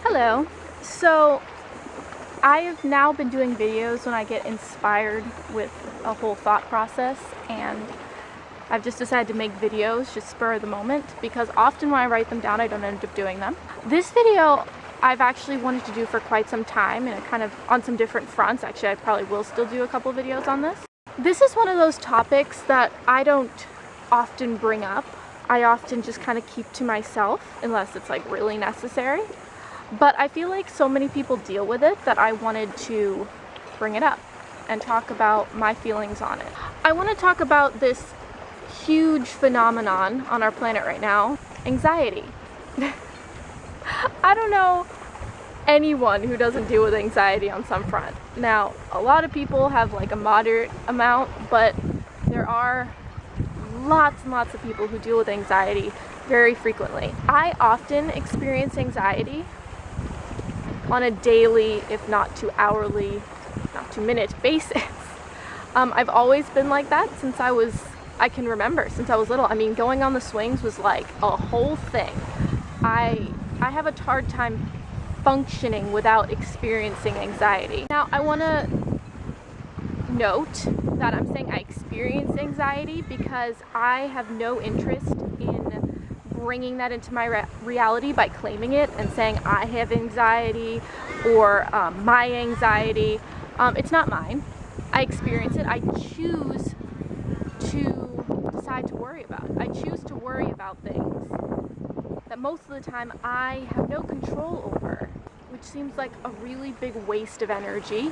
Hello. So I have now been doing videos when I get inspired with a whole thought process, and I've just decided to make videos just spur of the moment, because often when I write them down I don't end up doing them. This video I've actually wanted to do for quite some time, and kind of on some different fronts. Actually, I probably will still do a couple videos on this. This is one of those topics that I don't often bring up. I often just kind of keep to myself unless it's like really necessary. But I feel like so many people deal with it that I wanted to bring it up and talk about my feelings on it. I want to talk about this huge phenomenon on our planet right now, anxiety. I don't know anyone who doesn't deal with anxiety on some front. Now, a lot of people have like a moderate amount, but there are lots and lots of people who deal with anxiety very frequently. I often experience anxiety on a daily, if not to hourly, not to minute basis. I've always been like that since I can remember, since I was little. I mean, going on the swings was like a whole thing. I have a hard time functioning without experiencing anxiety. Now, I want to note that I'm saying I experience anxiety because I have no interest in bringing that into my reality by claiming it and saying I have anxiety or my anxiety. It's not mine. I experience it. I choose to decide to worry about it. I choose to worry about things that most of the time I have no control over, which seems like a really big waste of energy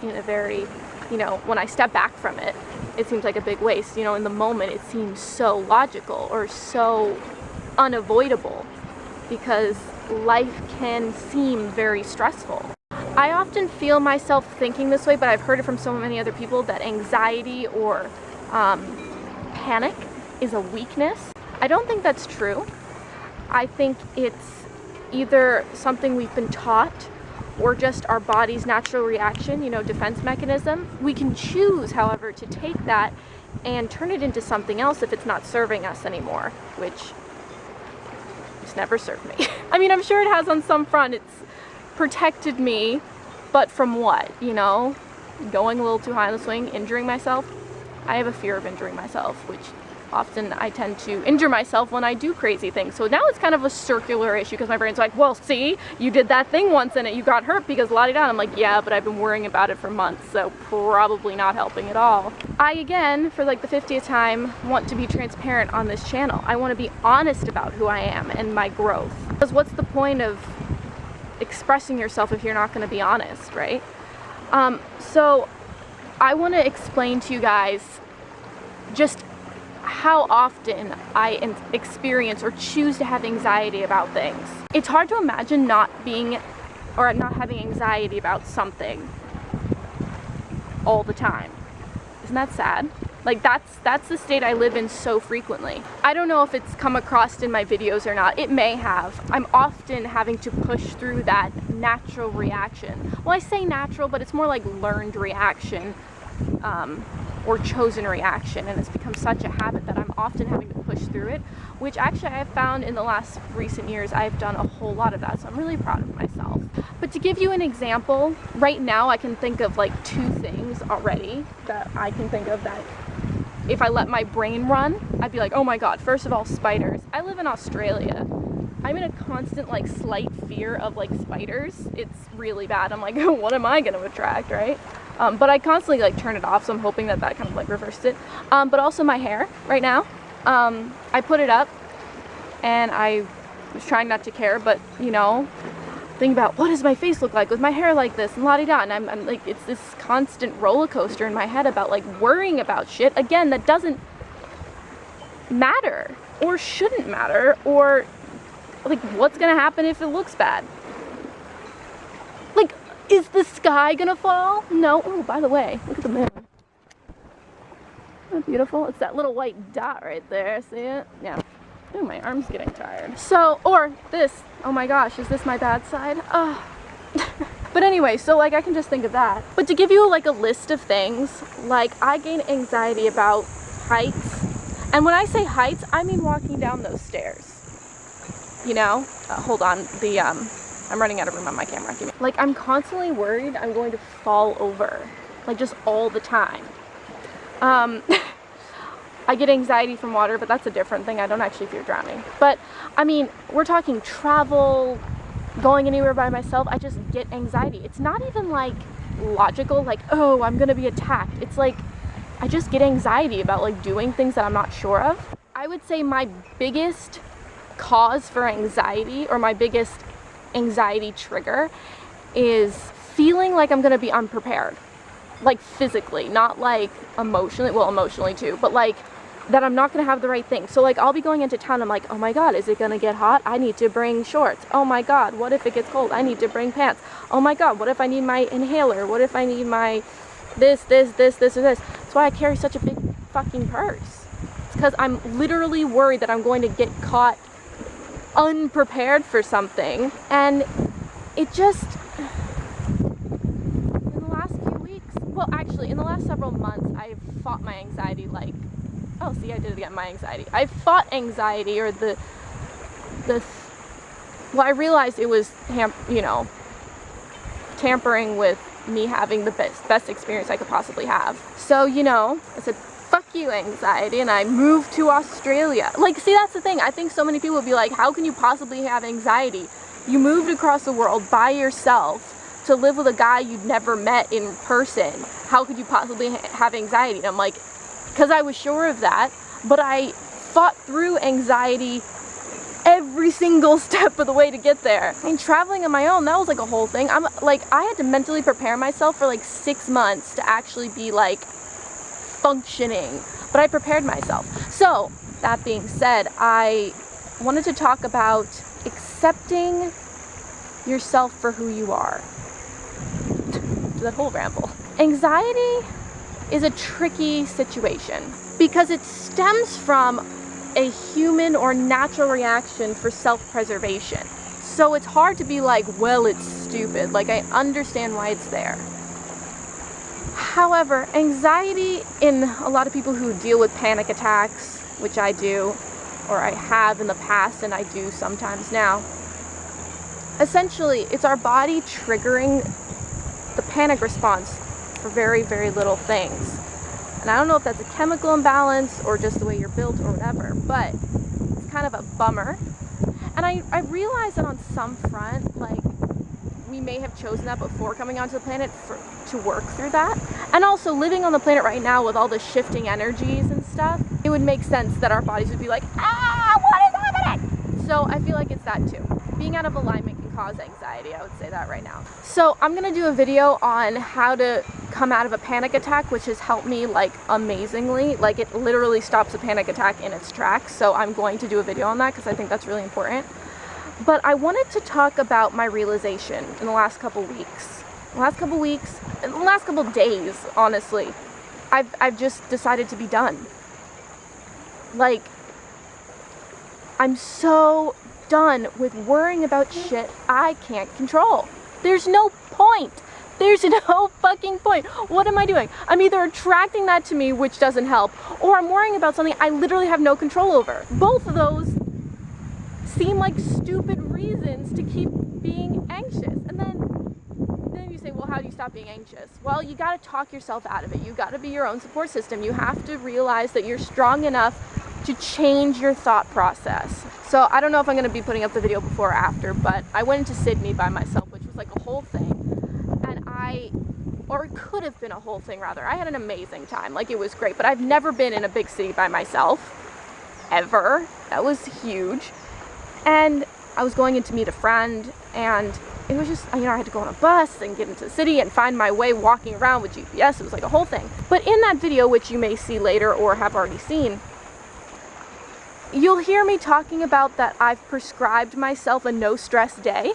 in a very, when I step back from it, it seems like a big waste. In the moment it seems so logical or so unavoidable because life can seem very stressful. I often feel myself thinking this way, but I've heard it from so many other people that anxiety or panic is a weakness. I don't think that's true. I think it's either something we've been taught or just our body's natural reaction, defense mechanism. We can choose, however, to take that and turn it into something else if it's not serving us anymore, which it's never served me. I mean, I'm sure it has on some front. It's protected me, but from what? Going a little too high on the swing, injuring myself. I have a fear of injuring myself, which often I tend to injure myself when I do crazy things. So now it's kind of a circular issue because my brain's like, well, see, you did that thing once and you got hurt because la-di-da. I'm like, yeah, but I've been worrying about it for months, so probably not helping at all. I, again, for like the 50th time, want to be transparent on this channel. I want to be honest about who I am and my growth. Because what's the point of expressing yourself if you're not going to be honest, right? So I want to explain to you guys just how often I experience or choose to have anxiety about things. It's hard to imagine not having anxiety about something all the time. Isn't that sad? Like that's the state I live in so frequently. I don't know if it's come across in my videos or not. It may have. I'm often having to push through that natural reaction. Well, I say natural, but it's more like learned reaction. Or chosen reaction, and it's become such a habit that I'm often having to push through it, which actually I've found in the last recent years I've done a whole lot of that, so I'm really proud of myself. But to give you an example, right now I can think of like 2 things already that I can think of that if I let my brain run, I'd be like, oh my god. First of all, spiders. I live in Australia. I'm in a constant like slight fear of like spiders. It's really bad. I'm like, what am I gonna attract, right? But I constantly like turn it off, so I'm hoping that kind of like reversed it. But also my hair right now. I put it up and I was trying not to care, but think about what does my face look like with my hair like this and la-di-da, and I'm like, it's this constant roller coaster in my head about like worrying about shit, again, that doesn't matter or shouldn't matter, or like what's gonna happen if it looks bad. Like, is the sky gonna fall? No. Oh, by the way, look at the moon. Isn't that beautiful? It's that little white dot right there. See it? Yeah. Ooh, my arm's getting tired. So, or this. Oh my gosh, is this my bad side? Oh. But anyway, so like I can just think of that. But to give you like a list of things, like I gain anxiety about heights. And when I say heights, I mean walking down those stairs. you know? Hold on, I'm running out of room on my camera. Like, I'm constantly worried I'm going to fall over, like, just all the time. I get anxiety from water, but that's a different thing. I don't actually fear drowning. But, I mean, we're talking travel, going anywhere by myself, I just get anxiety. It's not even, like, logical, like, oh, I'm gonna be attacked. It's like, I just get anxiety about, like, doing things that I'm not sure of. I would say my biggest cause for anxiety, or my biggest anxiety trigger, is feeling like I'm gonna be unprepared. Like, physically, not like emotionally, well, emotionally too, but like that I'm not gonna have the right thing. So like, I'll be going into town, I'm like, oh my god, is it gonna get hot? I need to bring shorts. Oh my god, what if it gets cold? I need to bring pants. Oh my god, what if I need my inhaler? What if I need my this, or this? That's why I carry such a big fucking purse. It's because I'm literally worried that I'm going to get caught unprepared for something. And it just, in the last few weeks, well, actually, in the last several months, I've fought my anxiety, like, oh, see, I did it again, my anxiety. I fought anxiety, or well, I realized it was, tampering with me having the best experience I could possibly have. So, I said, fuck you, anxiety, and I moved to Australia. Like, see, that's the thing. I think so many people would be like, how can you possibly have anxiety? You moved across the world by yourself to live with a guy you'd never met in person. How could you possibly have anxiety? And I'm like, because I was sure of that, but I fought through anxiety every single step of the way to get there. I mean, traveling on my own, that was like a whole thing. I had to mentally prepare myself for like 6 months to actually be like functioning, but I prepared myself. So that being said, I wanted to talk about accepting yourself for who you are. That whole ramble. Anxiety is a tricky situation because it stems from a human or natural reaction for self-preservation. So it's hard to be like, well, it's stupid. Like, I understand why it's there. However, anxiety in a lot of people who deal with panic attacks, which I do, or I have in the past and I do sometimes now, essentially it's our body triggering the panic response for very, very little things. And I don't know if that's a chemical imbalance or just the way you're built or whatever, but it's kind of a bummer. And I realize that on some front, like, we may have chosen that before coming onto the planet to work through that. And also living on the planet right now with all the shifting energies and stuff, it would make sense that our bodies would be like, what is happening? So I feel like it's that too. Being out of alignment can cause anxiety, I would say that right now. So I'm gonna do a video on how to come out of a panic attack, which has helped me like amazingly. Like, it literally stops a panic attack in its tracks. So I'm going to do a video on that because I think that's really important. But I wanted to talk about my realization in the last couple weeks. In the last couple days, honestly. I've just decided to be done. Like, I'm so done with worrying about shit I can't control. There's no point. There's no fucking point. What am I doing? I'm either attracting that to me, which doesn't help, or I'm worrying about something I literally have no control over. Both of those seem like stupid reasons to keep being anxious. And then you say, well, how do you stop being anxious? Well, you gotta talk yourself out of it. You gotta be your own support system. You have to realize that you're strong enough to change your thought process. So I don't know if I'm gonna be putting up the video before or after, but I went into Sydney by myself, which was like a whole thing. Or it could have been a whole thing rather. I had an amazing time. Like, it was great, but I've never been in a big city by myself, ever. That was huge. And I was going in to meet a friend, and it was just, I had to go on a bus and get into the city and find my way walking around with GPS. It was like a whole thing. But in that video, which you may see later or have already seen, you'll hear me talking about that I've prescribed myself a no-stress day.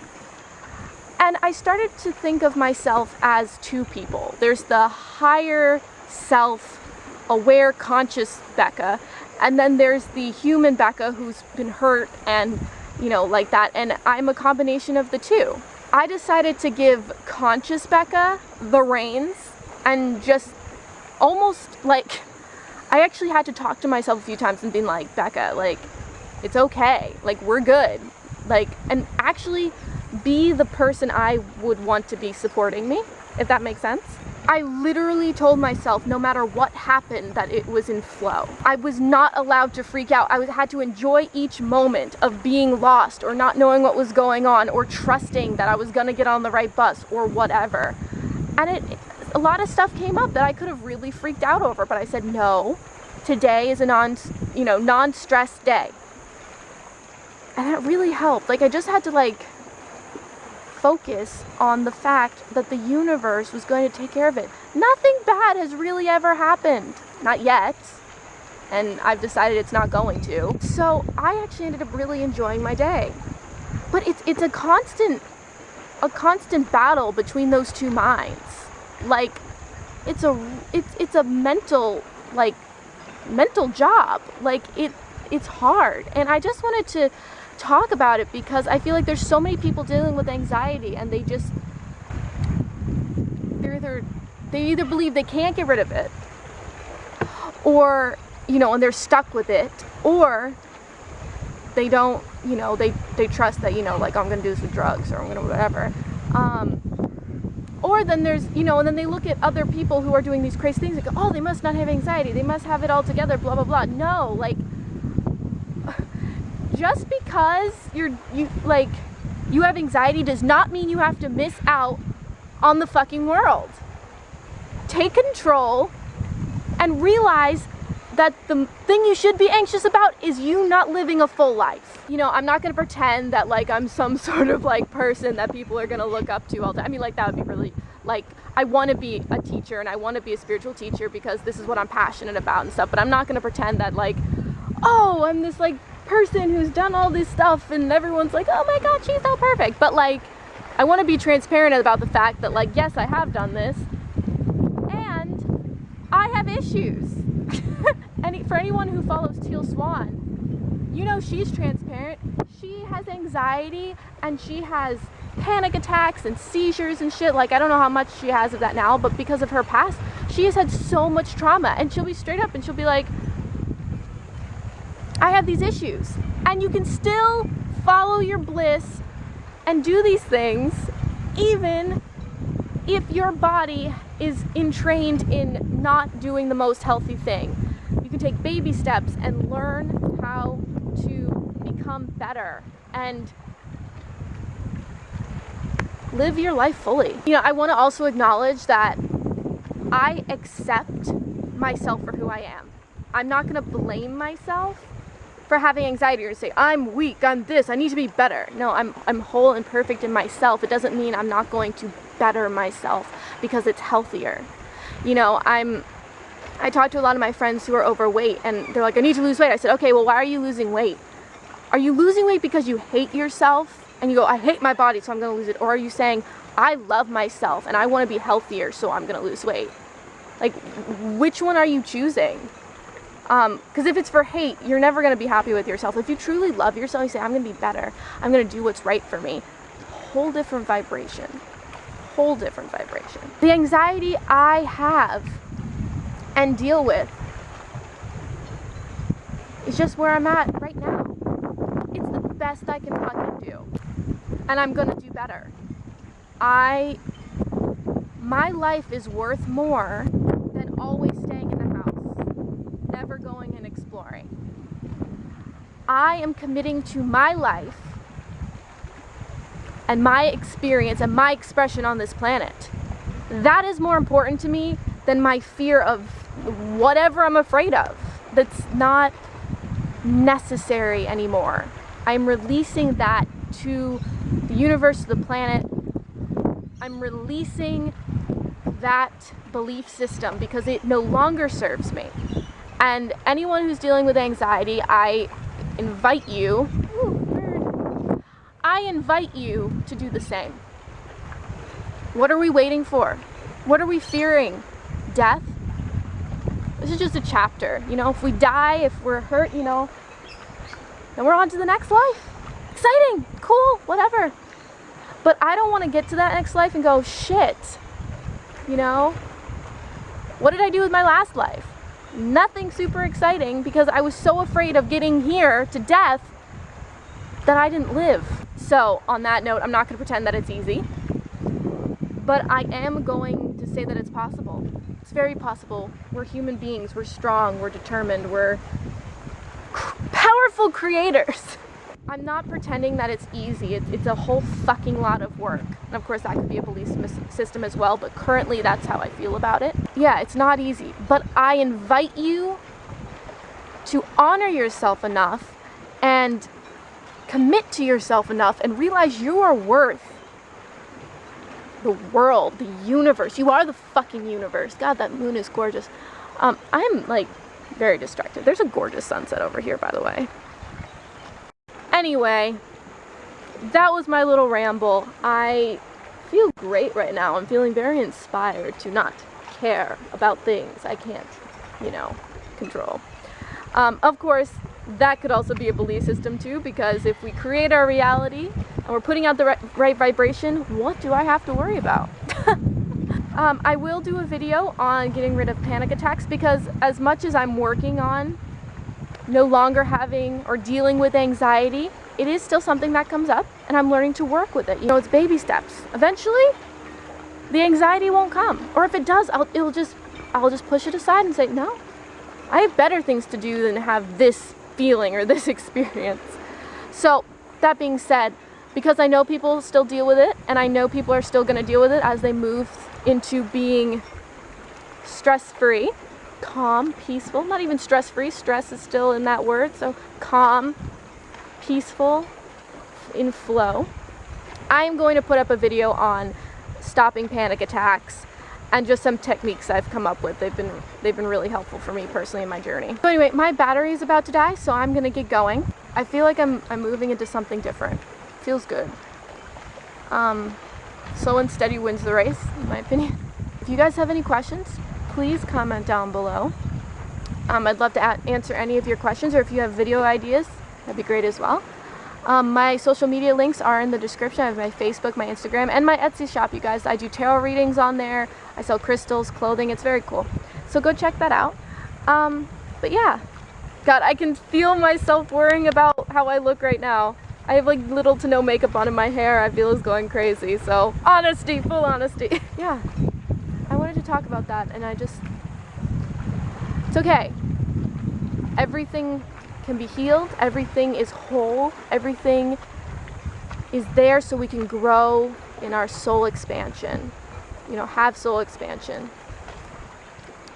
And I started to think of myself as two people. There's the higher self, aware, conscious Becca, and then there's the human Becca who's been hurt and, like that. And I'm a combination of the two. I decided to give conscious Becca the reins and just almost like, I actually had to talk to myself a few times and being like, Becca, like, it's okay. Like, we're good. Like, and actually be the person I would want to be supporting me, if that makes sense. I literally told myself no matter what happened that it was in flow. I was not allowed to freak out. I had to enjoy each moment of being lost or not knowing what was going on or trusting that I was gonna get on the right bus or whatever. And a lot of stuff came up that I could have really freaked out over, but I said, no, today is a non-stress day. And that really helped. Like, I just had to focus on the fact that the universe was going to take care of it. Nothing bad has really ever happened. Not yet. And I've decided it's not going to. So I actually ended up really enjoying my day. But it's a constant battle between those two minds. Like, it's a mental job. Like, it's hard. And I just wanted to talk about it because I feel like there's so many people dealing with anxiety, and they either believe they can't get rid of it, or and they're stuck with it, or they don't, they trust that like, I'm gonna do this with drugs, or I'm gonna whatever, or then there's and then they look at other people who are doing these crazy things and go, oh, they must not have anxiety, they must have it all together, blah blah blah. No, like, just because you have anxiety does not mean you have to miss out on the fucking world. Take control and realize that the thing you should be anxious about is you not living a full life. I'm not gonna pretend that I'm some sort of person that people are gonna look up to all the time. I mean, that would be really, I want to be a teacher and I want to be a spiritual teacher because this is what I'm passionate about and stuff, but I'm not gonna pretend that oh, I'm this person who's done all this stuff and everyone's like, oh my god, she's so perfect. But I want to be transparent about the fact that yes, I have done this and I have issues. And for anyone who follows Teal Swan, she's transparent. She has anxiety and she has panic attacks and seizures and shit. I don't know how much she has of that now, but because of her past, she has had so much trauma, and she'll be straight up and she'll be like, I have these issues. And you can still follow your bliss and do these things even if your body is entrained in not doing the most healthy thing. You can take baby steps and learn how to become better and live your life fully. I want to also acknowledge that I accept myself for who I am. I'm not going to blame myself for having anxiety or say, I'm weak, I'm this, I need to be better. No, I'm whole and perfect in myself. It doesn't mean I'm not going to better myself because it's healthier. I talk to a lot of my friends who are overweight and they're like, I need to lose weight. I said, okay, well, why are you losing weight? Are you losing weight because you hate yourself and you go, I hate my body, so I'm going to lose it? Or are you saying, I love myself and I want to be healthier, so I'm going to lose weight? Which one are you choosing? Because if it's for hate, you're never going to be happy with yourself. If you truly love yourself, you say, I'm going to be better. I'm going to do what's right for me. Whole different vibration. Whole different vibration. The anxiety I have and deal with is just where I'm at right now. It's the best I can fucking do. And I'm going to do better. My life is worth more than always staying in the house, never going and exploring. I am committing to my life and my experience and my expression on this planet. That is more important to me than my fear of whatever I'm afraid of. That's not necessary anymore. I'm releasing that to the universe, to the planet. I'm releasing that belief system because it no longer serves me. And anyone who's dealing with anxiety, I invite you to do the same. What are we waiting for? What are we fearing? Death? This is just a chapter. If we die, if we're hurt, then we're on to the next life. Exciting, cool, whatever. But I don't want to get to that next life and go, shit, what did I do with my last life? Nothing super exciting because I was so afraid of getting here to death that I didn't live. So on that note, I'm not going to pretend that it's easy, but I am going to say that it's possible. It's very possible. We're human beings. We're strong. We're determined. We're powerful creators. I'm not pretending that it's easy. It's a whole fucking lot of work. And of course that could be a belief system as well, but currently that's how I feel about it. Yeah, it's not easy, but I invite you to honor yourself enough and commit to yourself enough and realize you are worth the world, the universe. You are the fucking universe. God, that moon is gorgeous. I'm like very distracted. There's a gorgeous sunset over here, by the way. Anyway, that was my little ramble. I feel great right now. I'm feeling very inspired to not care about things I can't, control. Of course, that could also be a belief system too, because if we create our reality and we're putting out the right vibration, what do I have to worry about? I will do a video on getting rid of panic attacks, because as much as I'm working on no longer having or dealing with anxiety, it is still something that comes up and I'm learning to work with it. It's baby steps. Eventually, the anxiety won't come. Or if it does, I'll just push it aside and say, no, I have better things to do than have this feeling or this experience. So that being said, because I know people still deal with it, and I know people are still going to deal with it as they move into being stress-free, calm, peaceful, not even stress-free, stress is still in that word, so calm, peaceful, in flow. I am going to put up a video on stopping panic attacks and just some techniques I've come up with. They've been really helpful for me personally in my journey. So anyway, my battery is about to die, so I'm gonna get going. I feel like I'm moving into something different. Feels good. Slow and steady wins the race, in my opinion. If you guys have any questions, please comment down below. I'd love to answer any of your questions, or if you have video ideas, that'd be great as well. My social media links are in the description. I have my Facebook, my Instagram, and my Etsy shop, you guys. I do tarot readings on there. I sell crystals, clothing. It's very cool. So go check that out. But yeah. God, I can feel myself worrying about how I look right now. I have like little to no makeup on in my hair. I feel is going crazy. So honesty, full honesty. Yeah. I wanted to talk about that, and it's okay. Everything can be healed. Everything is whole. Everything is there so we can grow in our soul expansion. Have soul expansion.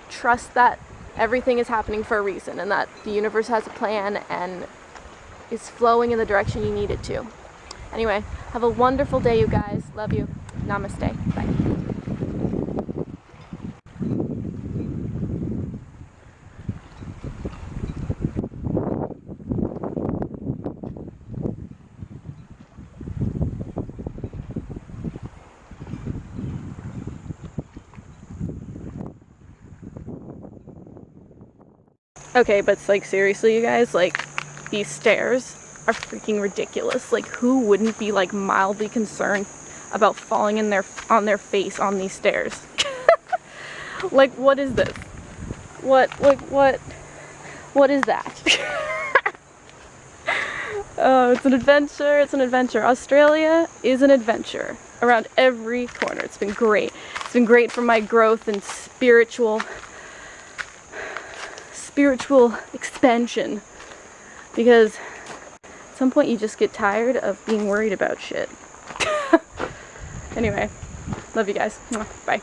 Trust that everything is happening for a reason, and that the universe has a plan and is flowing in the direction you need it to. Anyway, have a wonderful day, you guys. Love you. Namaste. Bye. Okay, but like seriously, you guys, like these stairs are freaking ridiculous. Like who wouldn't be like mildly concerned about falling on their face on these stairs? Like what is this? What is that? Oh, it's an adventure. It's an adventure. Australia is an adventure around every corner. It's been great. It's been great for my growth and spiritual expansion, because at some point you just get tired of being worried about shit. Anyway, love you guys. Bye.